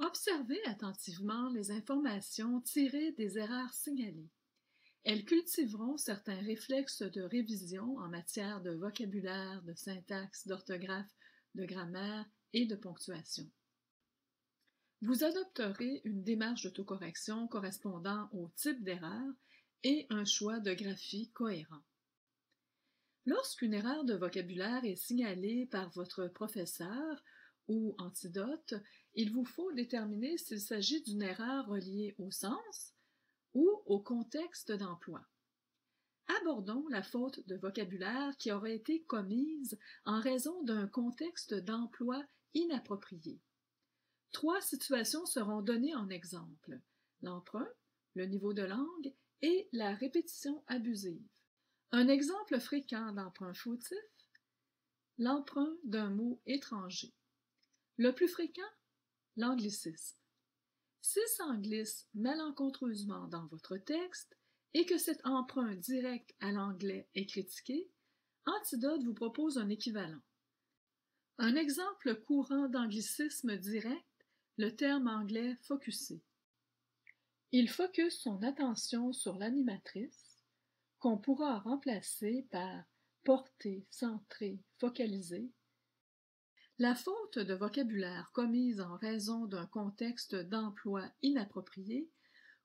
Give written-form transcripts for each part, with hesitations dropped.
Observez attentivement les informations tirées des erreurs signalées. Elles cultiveront certains réflexes de révision en matière de vocabulaire, de syntaxe, d'orthographe, de grammaire et de ponctuation. Vous adopterez une démarche d'autocorrection correspondant au type d'erreur et un choix de graphie cohérent. Lorsqu'une erreur de vocabulaire est signalée par votre professeur ou antidote, il vous faut déterminer s'il s'agit d'une erreur reliée au sens ou au contexte d'emploi. Abordons la faute de vocabulaire qui aurait été commise en raison d'un contexte d'emploi inapproprié. 3 situations seront données en exemple: l'emprunt, le niveau de langue et la répétition abusive. Un exemple fréquent d'emprunt fautif: l'emprunt d'un mot étranger. Le plus fréquent, l'anglicisme. S'il s'en glisse malencontreusement dans votre texte et que cet emprunt direct à l'anglais est critiqué, Antidote vous propose un équivalent. Un exemple courant d'anglicisme direct, le terme anglais « focuser ». Il focus son attention sur l'animatrice, qu'on pourra remplacer par porter, centrer, focaliser. La faute de vocabulaire commise en raison d'un contexte d'emploi inapproprié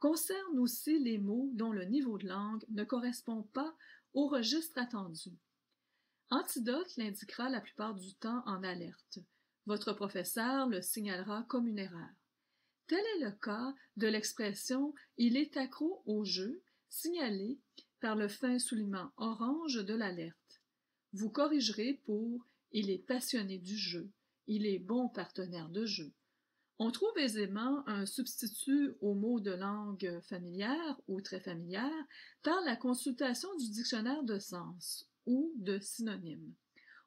concerne aussi les mots dont le niveau de langue ne correspond pas au registre attendu. Antidote l'indiquera la plupart du temps en alerte. Votre professeur le signalera comme une erreur. Tel est le cas de l'expression « il est accro au jeu » signalée par le fin soulignement orange de l'alerte. Vous corrigerez pour « il est passionné du jeu », « il est bon partenaire de jeu ». On trouve aisément un substitut au mot de langue familière ou très familière par la consultation du dictionnaire de sens ou de synonymes.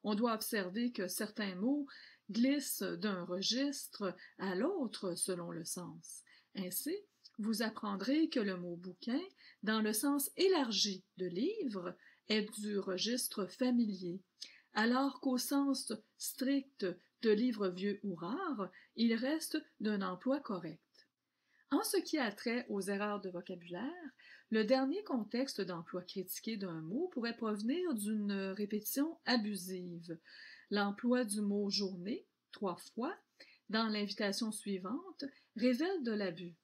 On doit observer que certains mots glissent d'un registre à l'autre selon le sens. Ainsi, vous apprendrez que le mot bouquin, dans le sens élargi de livre, est du registre familier, alors qu'au sens strict de livre vieux ou rare, il reste d'un emploi correct. En ce qui a trait aux erreurs de vocabulaire, le dernier contexte d'emploi critiqué d'un mot pourrait provenir d'une répétition abusive. L'emploi du mot « journée » 3 fois dans l'invitation suivante révèle de l'abus.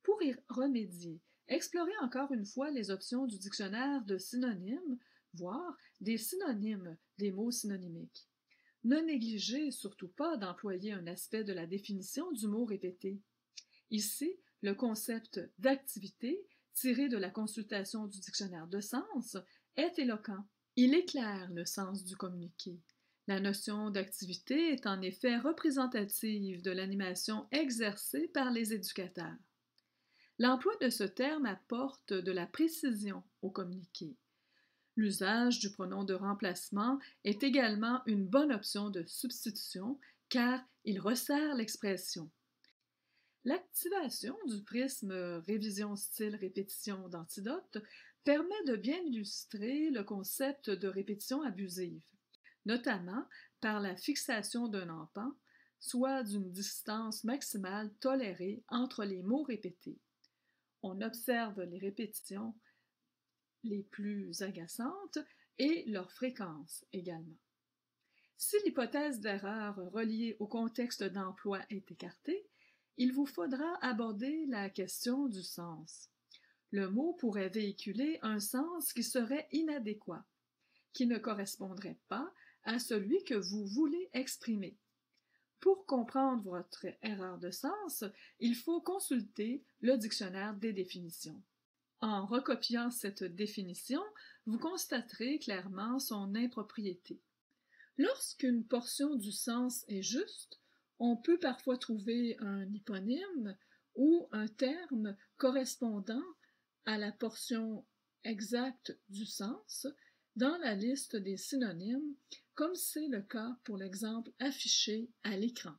Pour y remédier, explorez encore une fois les options du dictionnaire de synonymes, voire des synonymes des mots synonymiques. Ne négligez surtout pas d'employer un aspect de la définition du mot répété. Ici, le concept d'activité, tiré de la consultation du dictionnaire de sens, est éloquent. Il éclaire le sens du communiqué. La notion d'activité est en effet représentative de l'animation exercée par les éducateurs. L'emploi de ce terme apporte de la précision au communiqué. L'usage du pronom de remplacement est également une bonne option de substitution car il resserre l'expression. L'activation du prisme révision style répétition d'Antidote permet de bien illustrer le concept de répétition abusive, notamment par la fixation d'un empan, soit d'une distance maximale tolérée entre les mots répétés. On observe les répétitions les plus agaçantes et leur fréquence également. Si l'hypothèse d'erreur reliée au contexte d'emploi est écartée, il vous faudra aborder la question du sens. Le mot pourrait véhiculer un sens qui serait inadéquat, qui ne correspondrait pas à celui que vous voulez exprimer. Pour comprendre votre erreur de sens, il faut consulter le dictionnaire des définitions. En recopiant cette définition, vous constaterez clairement son impropriété. Lorsqu'une portion du sens est juste, on peut parfois trouver un hyponyme ou un terme correspondant à la portion exacte du sens dans la liste des synonymes, comme c'est le cas pour l'exemple affiché à l'écran.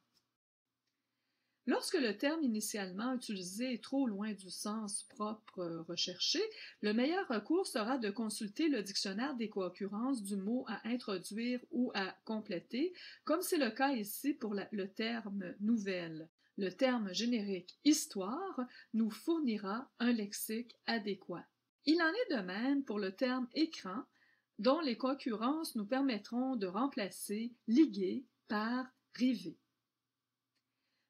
Lorsque le terme initialement utilisé est trop loin du sens propre recherché, le meilleur recours sera de consulter le dictionnaire des co-occurrences du mot à introduire ou à compléter, comme c'est le cas ici pour le terme nouvelle. Le terme générique histoire nous fournira un lexique adéquat. Il en est de même pour le terme écran, dont les co-occurrences nous permettront de remplacer liguer par river.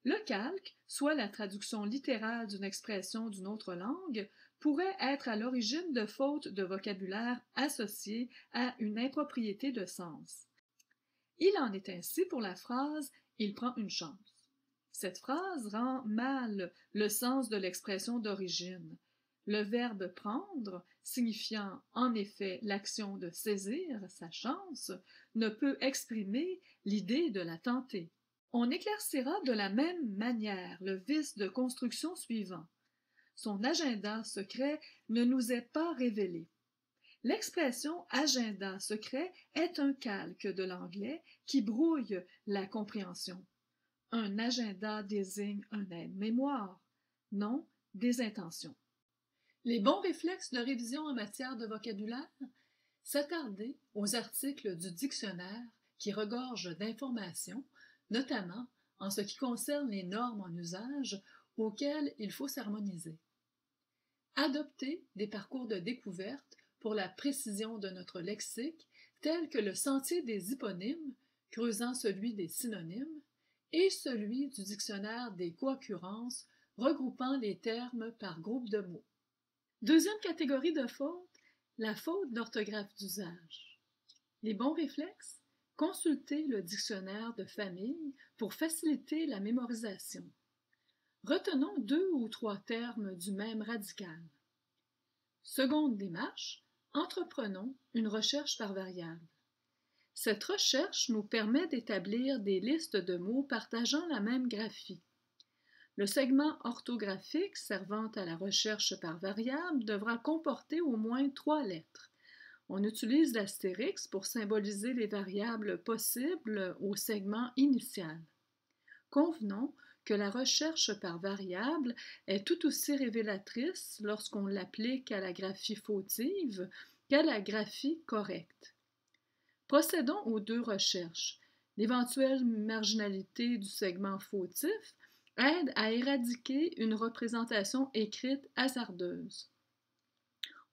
Le calque, soit la traduction littérale d'une expression d'une autre langue, pourrait être à l'origine de fautes de vocabulaire associées à une impropriété de sens. Il en est ainsi pour la phrase « il prend une chance ». Cette phrase rend mal le sens de l'expression d'origine. Le verbe « prendre », signifiant en effet l'action de saisir sa chance, ne peut exprimer l'idée de la tenter. On éclaircira de la même manière le vice de construction suivant. Son agenda secret ne nous est pas révélé. L'expression agenda secret est un calque de l'anglais qui brouille la compréhension. Un agenda désigne un aide-mémoire, non des intentions. Les bons réflexes de révision en matière de vocabulaire? S'attarder aux articles du dictionnaire qui regorgent d'informations, notamment en ce qui concerne les normes en usage auxquelles il faut s'harmoniser. Adopter des parcours de découverte pour la précision de notre lexique, tels que le sentier des hyponymes, creusant celui des synonymes, et celui du dictionnaire des co-occurrences, regroupant les termes par groupe de mots. Deuxième catégorie de fautes, la faute d'orthographe d'usage. Les bons réflexes? Consultez le dictionnaire de famille pour faciliter la mémorisation. Retenons 2 ou 3 termes du même radical. Seconde démarche, entreprenons une recherche par variable. Cette recherche nous permet d'établir des listes de mots partageant la même graphie. Le segment orthographique servant à la recherche par variable devra comporter au moins 3 lettres. On utilise l'astérix pour symboliser les variables possibles au segment initial. Convenons que la recherche par variable est tout aussi révélatrice lorsqu'on l'applique à la graphie fautive qu'à la graphie correcte. Procédons aux 2 recherches. L'éventuelle marginalité du segment fautif aide à éradiquer une représentation écrite hasardeuse.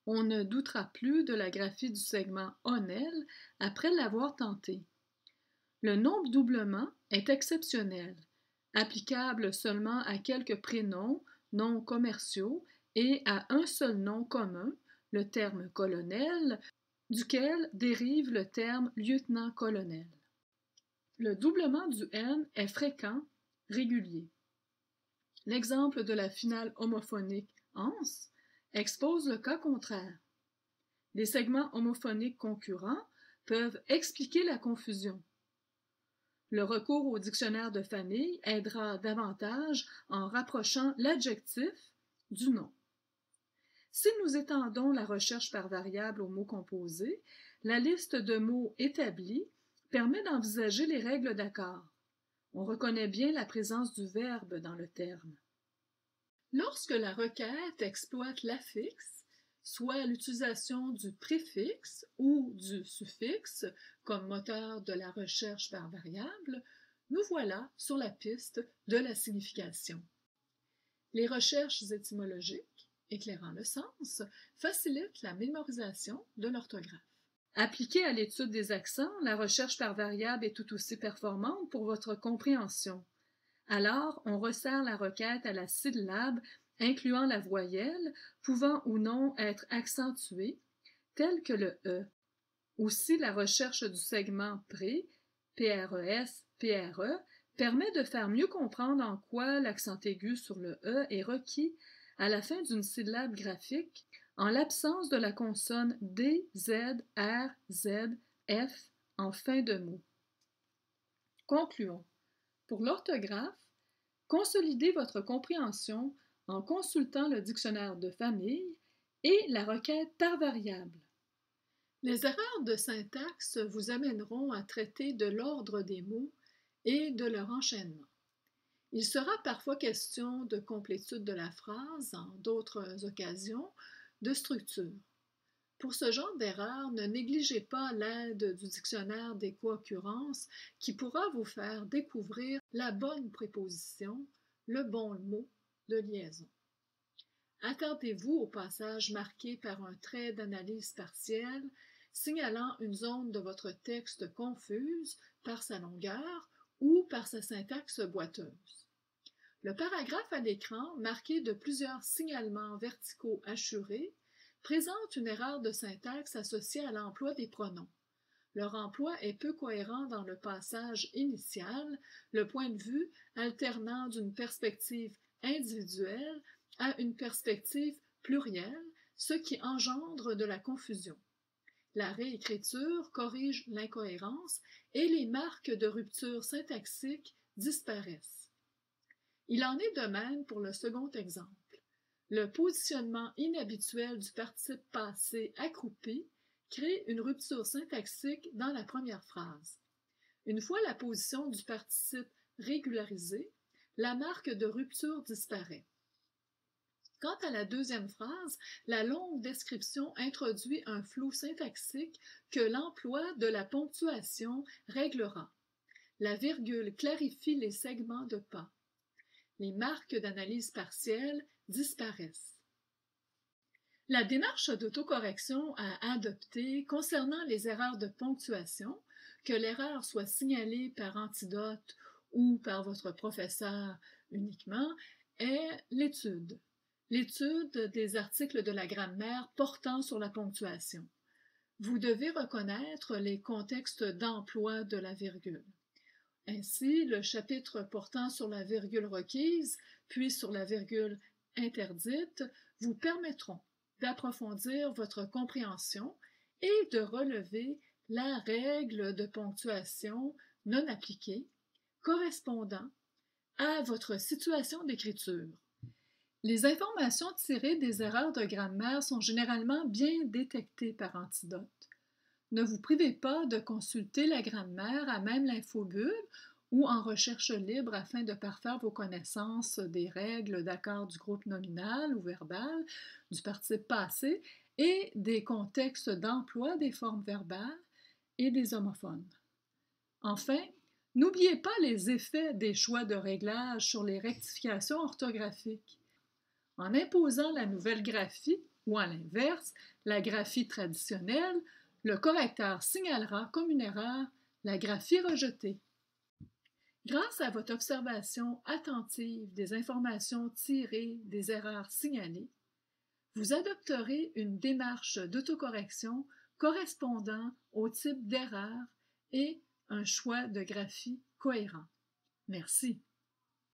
On ne doutera plus de la graphie du segment ONEL après l'avoir tenté. Le nombre-doublement est exceptionnel, applicable seulement à quelques prénoms non commerciaux et à un seul nom commun, le terme colonel, duquel dérive le terme lieutenant-colonel. Le doublement du N est fréquent, régulier. L'exemple de la finale homophonique ans expose le cas contraire. Les segments homophoniques concurrents peuvent expliquer la confusion. Le recours au dictionnaire de famille aidera davantage en rapprochant l'adjectif du nom. Si nous étendons la recherche par variable aux mots composés, la liste de mots établie permet d'envisager les règles d'accord. On reconnaît bien la présence du verbe dans le terme. Lorsque la requête exploite l'affixe, soit l'utilisation du préfixe ou du suffixe comme moteur de la recherche par variable, nous voilà sur la piste de la signification. Les recherches étymologiques, éclairant le sens, facilitent la mémorisation de l'orthographe. Appliquée à l'étude des accents, la recherche par variable est tout aussi performante pour votre compréhension. Alors, on resserre la requête à la syllabe incluant la voyelle, pouvant ou non être accentuée, telle que le E. Aussi, la recherche du segment pré, PRES, PRE, permet de faire mieux comprendre en quoi l'accent aigu sur le E est requis à la fin d'une syllabe graphique en l'absence de la consonne D, Z, R, Z, F en fin de mot. Concluons. Pour l'orthographe, consolidez votre compréhension en consultant le dictionnaire de famille et la requête par variable. Les erreurs de syntaxe vous amèneront à traiter de l'ordre des mots et de leur enchaînement. Il sera parfois question de complétude de la phrase, en d'autres occasions, de structure. Pour ce genre d'erreur, ne négligez pas l'aide du dictionnaire des co-occurrences qui pourra vous faire découvrir la bonne préposition, le bon mot de liaison. Attardez-vous au passage marqué par un trait d'analyse partielle signalant une zone de votre texte confuse par sa longueur ou par sa syntaxe boiteuse. Le paragraphe à l'écran, marqué de plusieurs signalements verticaux hachurés, présente une erreur de syntaxe associée à l'emploi des pronoms. Leur emploi est peu cohérent dans le passage initial, le point de vue alternant d'une perspective individuelle à une perspective plurielle, ce qui engendre de la confusion. La réécriture corrige l'incohérence et les marques de rupture syntaxique disparaissent. Il en est de même pour le second exemple. Le positionnement inhabituel du participe passé accroupi crée une rupture syntaxique dans la première phrase. Une fois la position du participe régularisée, la marque de rupture disparaît. Quant à la deuxième phrase, la longue description introduit un flou syntaxique que l'emploi de la ponctuation réglera. La virgule clarifie les segments de pas. Les marques d'analyse partielle disparaissent. La démarche d'autocorrection à adopter concernant les erreurs de ponctuation, que l'erreur soit signalée par Antidote ou par votre professeur uniquement, est l'étude. L'étude des articles de la grammaire portant sur la ponctuation. Vous devez reconnaître les contextes d'emploi de la virgule. Ainsi, le chapitre portant sur la virgule requise, puis sur la virgule interdite, vous permettront d'approfondir votre compréhension et de relever la règle de ponctuation non appliquée correspondant à votre situation d'écriture. Les informations tirées des erreurs de grammaire sont généralement bien détectées par Antidote. Ne vous privez pas de consulter la grammaire à même l'infobulle ou en recherche libre afin de parfaire vos connaissances des règles d'accord du groupe nominal ou verbal, du participe passé et des contextes d'emploi des formes verbales et des homophones. Enfin, n'oubliez pas les effets des choix de réglage sur les rectifications orthographiques. En imposant la nouvelle graphie, ou à l'inverse, la graphie traditionnelle, le correcteur signalera comme une erreur la graphie rejetée. Grâce à votre observation attentive des informations tirées des erreurs signalées, vous adopterez une démarche d'autocorrection correspondant au type d'erreur et un choix de graphie cohérent. Merci.